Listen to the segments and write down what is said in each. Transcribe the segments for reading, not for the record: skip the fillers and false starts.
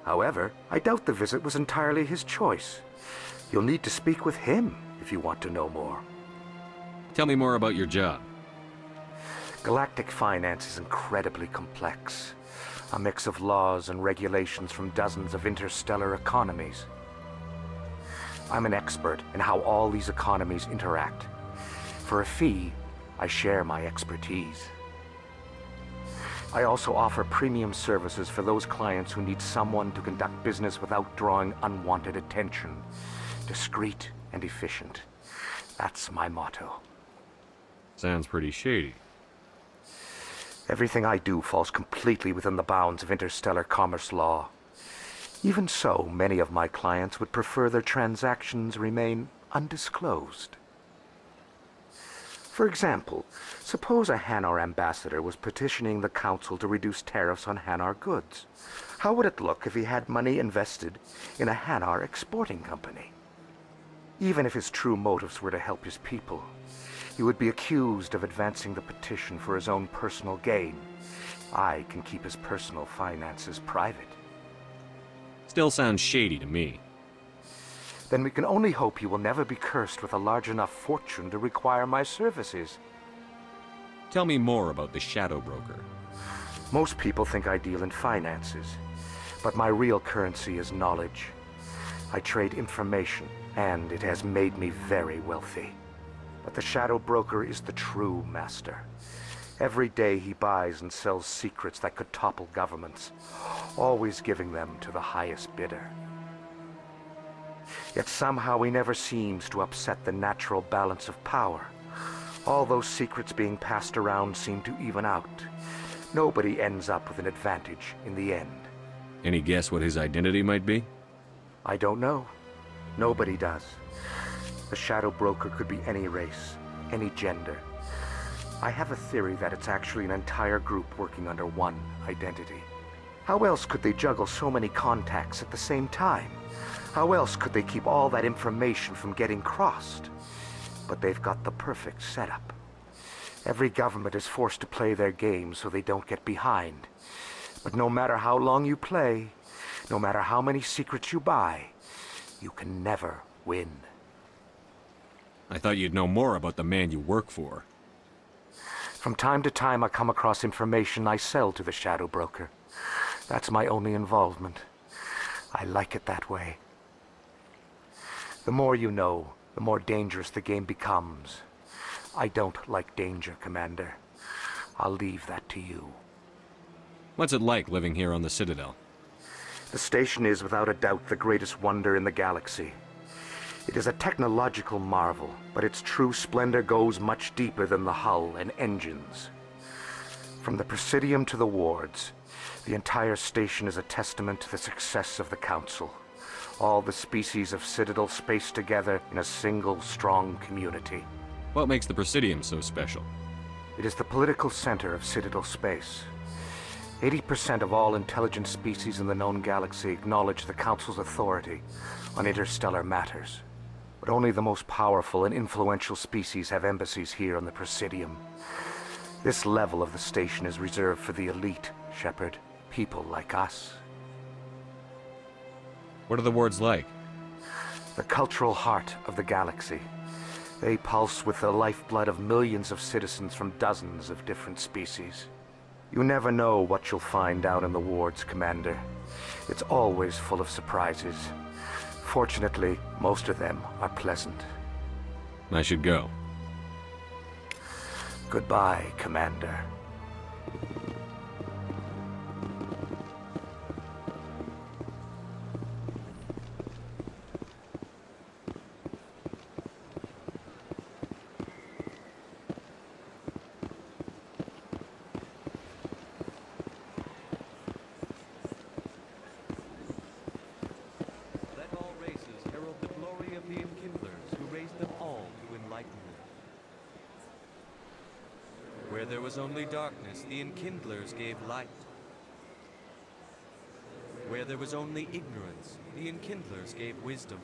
However, I doubt the visit was entirely his choice. You'll need to speak with him if you want to know more. Tell me more about your job. Galactic finance is incredibly complex. A mix of laws and regulations from dozens of interstellar economies. I'm an expert in how all these economies interact. For a fee, I share my expertise. I also offer premium services for those clients who need someone to conduct business without drawing unwanted attention. Discreet and efficient. That's my motto. Sounds pretty shady. Everything I do falls completely within the bounds of interstellar commerce law. Even so, many of my clients would prefer their transactions remain undisclosed. For example, suppose a Hanar ambassador was petitioning the Council to reduce tariffs on Hanar goods. How would it look if he had money invested in a Hanar exporting company? Even if his true motives were to help his people, he would be accused of advancing the petition for his own personal gain. I can keep his personal finances private. Still sounds shady to me. Then we can only hope he will never be cursed with a large enough fortune to require my services. Tell me more about the Shadow Broker. Most people think I deal in finances, but my real currency is knowledge. I trade information, and it has made me very wealthy. But the Shadow Broker is the true master. Every day he buys and sells secrets that could topple governments, always giving them to the highest bidder. Yet somehow he never seems to upset the natural balance of power. All those secrets being passed around seem to even out. Nobody ends up with an advantage in the end. Any guess what his identity might be? I don't know. Nobody does. The Shadow Broker could be any race, any gender. I have a theory that it's actually an entire group working under one identity. How else could they juggle so many contacts at the same time? How else could they keep all that information from getting crossed? But they've got the perfect setup. Every government is forced to play their game so they don't get behind. But no matter how long you play, no matter how many secrets you buy, you can never win. I thought you'd know more about the man you work for. From time to time I come across information I sell to the Shadow Broker. That's my only involvement. I like it that way. The more you know, the more dangerous the game becomes. I don't like danger, Commander. I'll leave that to you. What's it like living here on the Citadel? The station is without a doubt the greatest wonder in the galaxy. It is a technological marvel, but its true splendor goes much deeper than the hull and engines. From the Presidium to the wards, the entire station is a testament to the success of the Council. All the species of Citadel spaced together in a single, strong community. What makes the Presidium so special? It is the political center of Citadel space. 80% of all intelligent species in the known galaxy acknowledge the Council's authority on interstellar matters. But only the most powerful and influential species have embassies here on the Presidium. This level of the station is reserved for the elite, Shepard. People like us. What are the wards like? The cultural heart of the galaxy. They pulse with the lifeblood of millions of citizens from dozens of different species. You never know what you'll find out in the wards, Commander. It's always full of surprises. Fortunately, most of them are pleasant. I should go. Goodbye, Commander. Where there was only darkness, the Enkindlers gave light. Where there was only ignorance, the Enkindlers gave wisdom.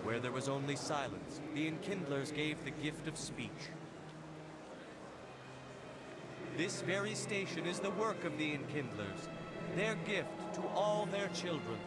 Where there was only silence, the Enkindlers gave the gift of speech. This very station is the work of the Enkindlers. their gift to all their children.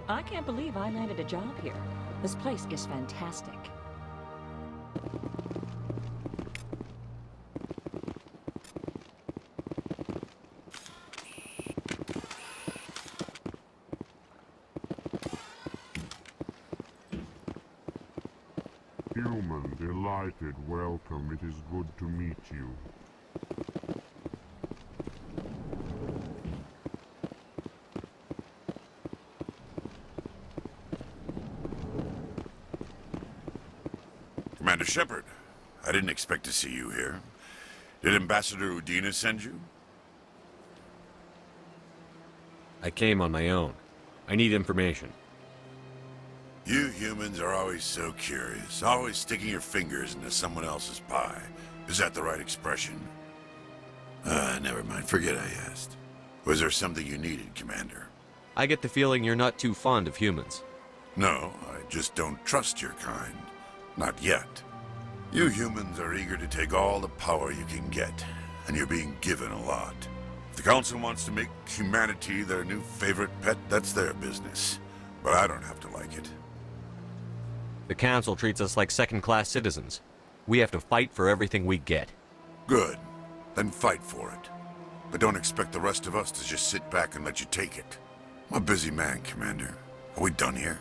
I can't believe I landed a job here. This place is fantastic. Human, delighted, welcome. It is good to meet you. Commander Shepard, I didn't expect to see you here. Did Ambassador Udina send you? I came on my own. I need information. You humans are always so curious, always sticking your fingers into someone else's pie. Is that the right expression? Never mind. Forget I asked. Was there something you needed, Commander? I get the feeling you're not too fond of humans. No, I just don't trust your kind. Not yet. You humans are eager to take all the power you can get, and you're being given a lot. If the Council wants to make humanity their new favorite pet, that's their business. But I don't have to like it. The Council treats us like second-class citizens. We have to fight for everything we get. Good. Then fight for it. But don't expect the rest of us to just sit back and let you take it. I'm a busy man, Commander. Are we done here?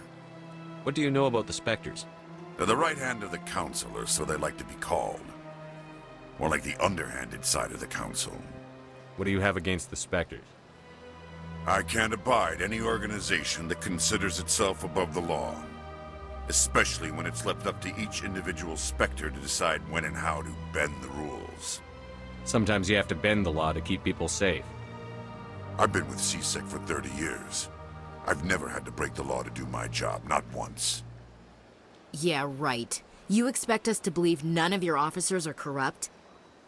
What do you know about the Spectres? They're the right hand of the Council, or so they like to be called. More like the underhanded side of the Council. What do you have against the Spectres? I can't abide any organization that considers itself above the law. Especially when it's left up to each individual Spectre to decide when and how to bend the rules. Sometimes you have to bend the law to keep people safe. I've been with CSEC for 30 years. I've never had to break the law to do my job, not once. Yeah, right. You expect us to believe none of your officers are corrupt?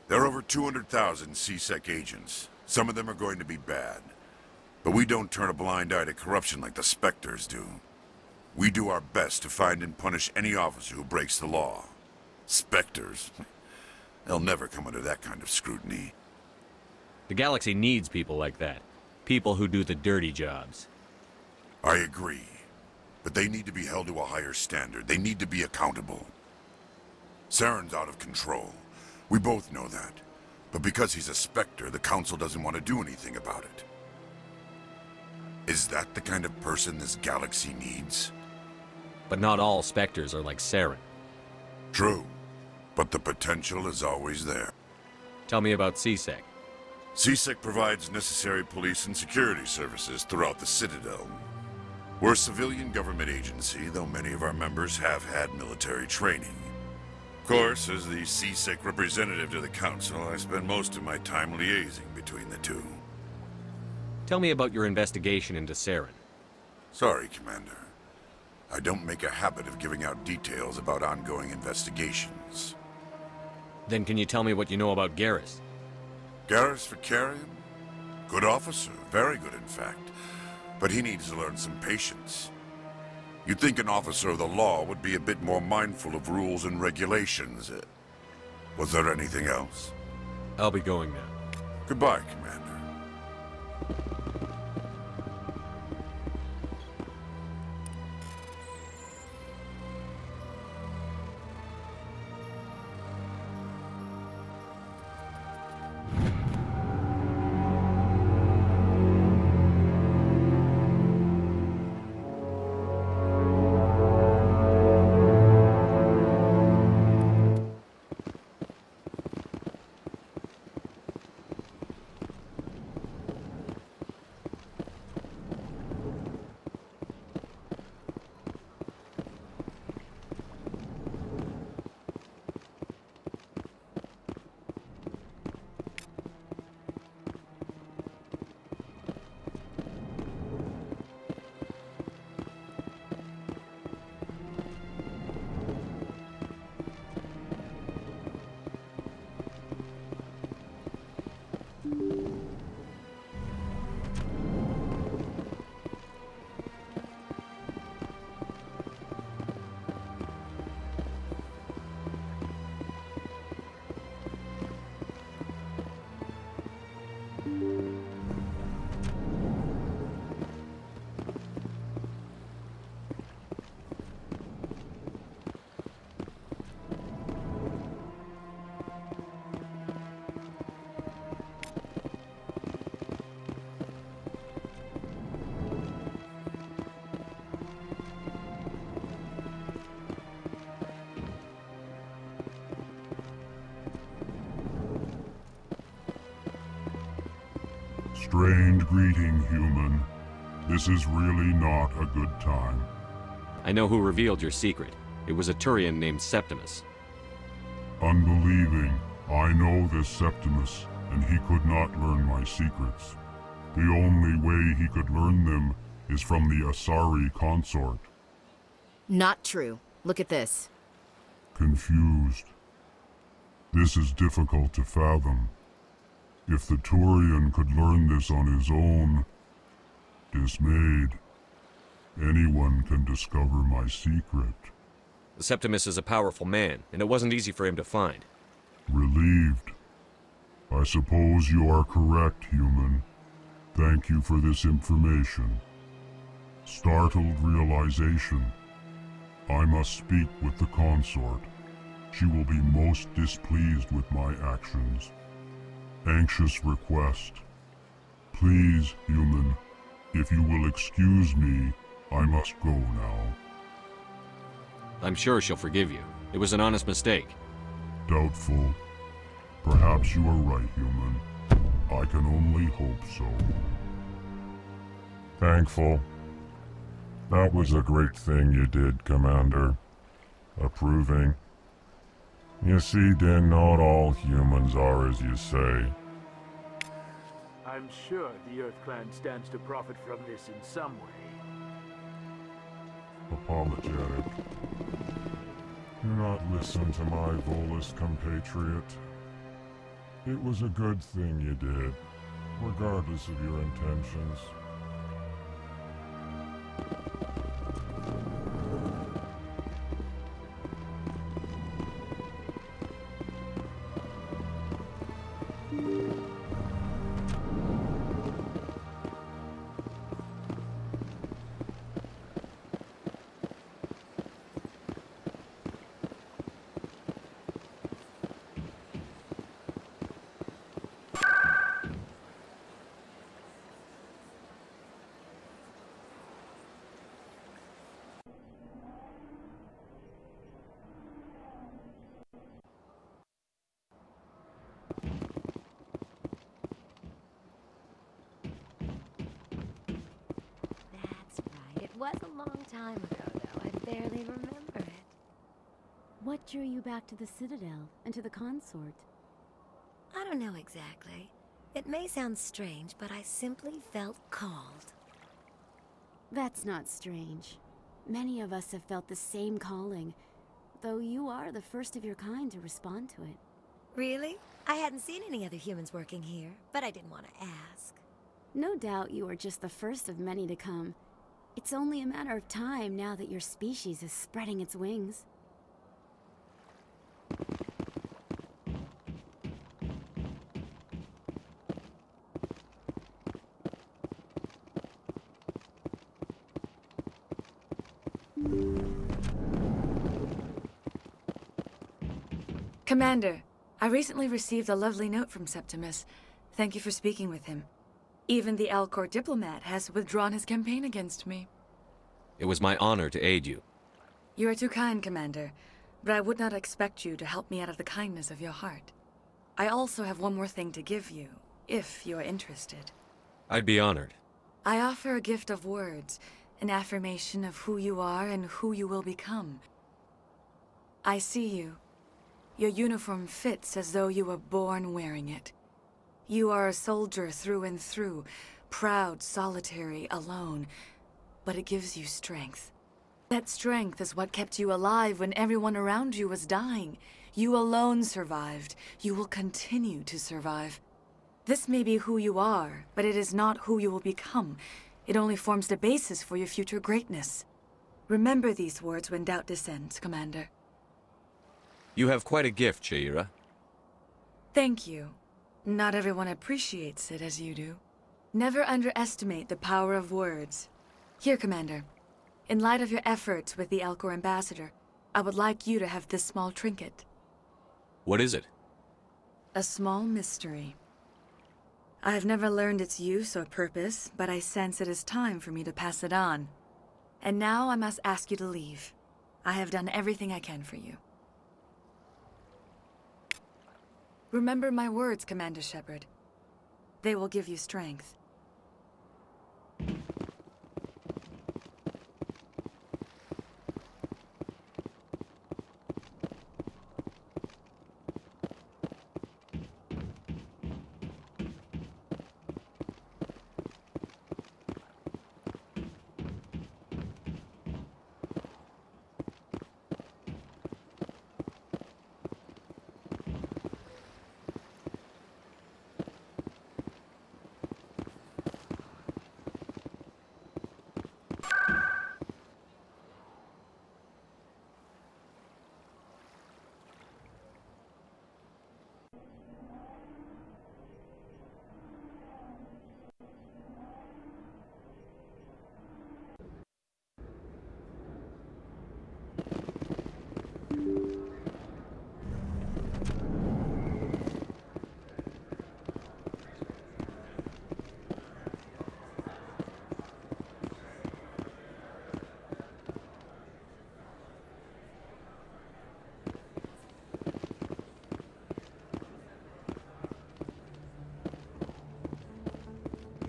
There are over 200,000 CSEC agents. Some of them are going to be bad. But we don't turn a blind eye to corruption like the Spectres do. We do our best to find and punish any officer who breaks the law. Spectres? They'll never come under that kind of scrutiny. The galaxy needs people like that. People who do the dirty jobs. I agree. But they need to be held to a higher standard. They need to be accountable. Saren's out of control. We both know that. But because he's a Spectre, the Council doesn't want to do anything about it. Is that the kind of person this galaxy needs? But not all Spectres are like Saren. True. But the potential is always there. Tell me about CSEC. CSEC provides necessary police and security services throughout the Citadel. We're a civilian government agency, though many of our members have had military training. Of course, as the CSEC representative to the Council, I spend most of my time liaising between the two. Tell me about your investigation into Saren. Sorry, Commander. I don't make a habit of giving out details about ongoing investigations. Then can you tell me what you know about Garrus? Garrus Vakarian? Good officer, very good in fact. But he needs to learn some patience. You'd think an officer of the law would be a bit more mindful of rules and regulations. Was there anything else? I'll be going now. Goodbye, Commander. Strange greeting, human. This is really not a good time. I know who revealed your secret. It was a Turian named Septimus. Unbelieving, I know this Septimus, and he could not learn my secrets. The only way he could learn them is from the Asari consort. Not true. Look at this. Confused. This is difficult to fathom. If the Turian could learn this on his own, dismayed, anyone can discover my secret. Septimus is a powerful man, and it wasn't easy for him to find. Relieved. I suppose you are correct, human. Thank you for this information. Startled realization. I must speak with the consort. She will be most displeased with my actions. Anxious request. Please, human, if you will excuse me, I must go now. I'm sure she'll forgive you. It was an honest mistake. Doubtful. Perhaps you are right, human. I can only hope so. Thankful. That was a great thing you did, Commander. Approving. You see, Din, not all humans are as you say. I'm sure the Earth Clan stands to profit from this in some way. Apologetic. Do not listen to my Volus compatriot. It was a good thing you did, regardless of your intentions. It was a long time ago, though. I barely remember it. What drew you back to the Citadel and to the consort? I don't know exactly. It may sound strange, but I simply felt called. That's not strange. Many of us have felt the same calling, though you are the first of your kind to respond to it. Really? I hadn't seen any other humans working here, but I didn't want to ask. No doubt you are just the first of many to come. It's only a matter of time now that your species is spreading its wings. Commander, I recently received a lovely note from Septimus. Thank you for speaking with him. Even the Alcor diplomat has withdrawn his campaign against me. It was my honor to aid you. You are too kind, Commander, but I would not expect you to help me out of the kindness of your heart. I also have one more thing to give you, if you are interested. I'd be honored. I offer a gift of words, an affirmation of who you are and who you will become. I see you. Your uniform fits as though you were born wearing it. You are a soldier through and through, proud, solitary, alone, but it gives you strength. That strength is what kept you alive when everyone around you was dying. You alone survived. You will continue to survive. This may be who you are, but it is not who you will become. It only forms the basis for your future greatness. Remember these words when doubt descends, Commander. You have quite a gift, Sha'ira. Thank you. Not everyone appreciates it as you do. Never underestimate the power of words. Here, Commander. In light of your efforts with the Alcor ambassador, I would like you to have this small trinket. What is it? A small mystery. I have never learned its use or purpose, but I sense it is time for me to pass it on. And now I must ask you to leave. I have done everything I can for you. Remember my words, Commander Shepard. They will give you strength.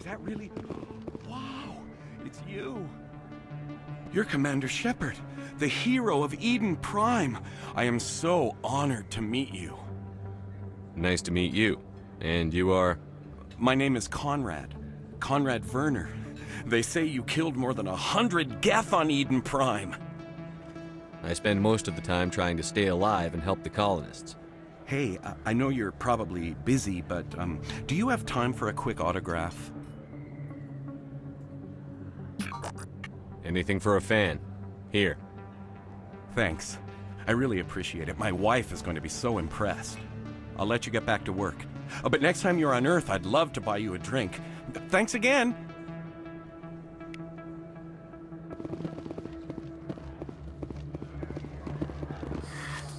Is that really... Wow, it's you. You're Commander Shepard, the hero of Eden Prime. I am so honored to meet you. Nice to meet you. And you are? My name is Conrad. Conrad Werner. They say you killed more than 100 Geth on Eden Prime. I spend most of the time trying to stay alive and help the colonists. Hey, I know you're probably busy, but do you have time for a quick autograph? Anything for a fan. Here. Thanks. I really appreciate it. My wife is going to be so impressed. I'll let you get back to work. Oh, but next time you're on Earth, I'd love to buy you a drink. Thanks again!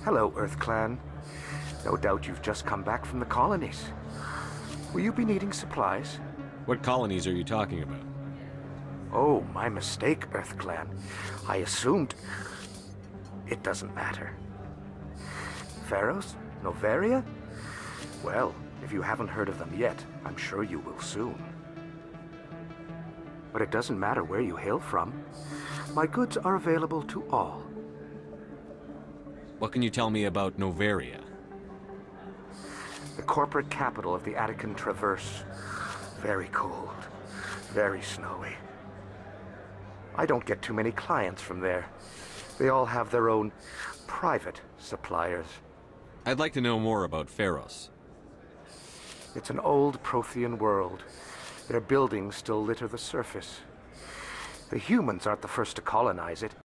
Hello, EarthClan. No doubt you've just come back from the colonies. Will you be needing supplies? What colonies are you talking about? Oh, my mistake, EarthClan. I assumed... It doesn't matter. Pharaohs? Noveria? Well, if you haven't heard of them yet, I'm sure you will soon. But it doesn't matter where you hail from. My goods are available to all. What can you tell me about Noveria? The corporate capital of the Attican Traverse. Very cold. Very snowy. I don't get too many clients from there. They all have their own private suppliers. I'd like to know more about Pharos. It's an old Prothean world. Their buildings still litter the surface. The humans aren't the first to colonize it.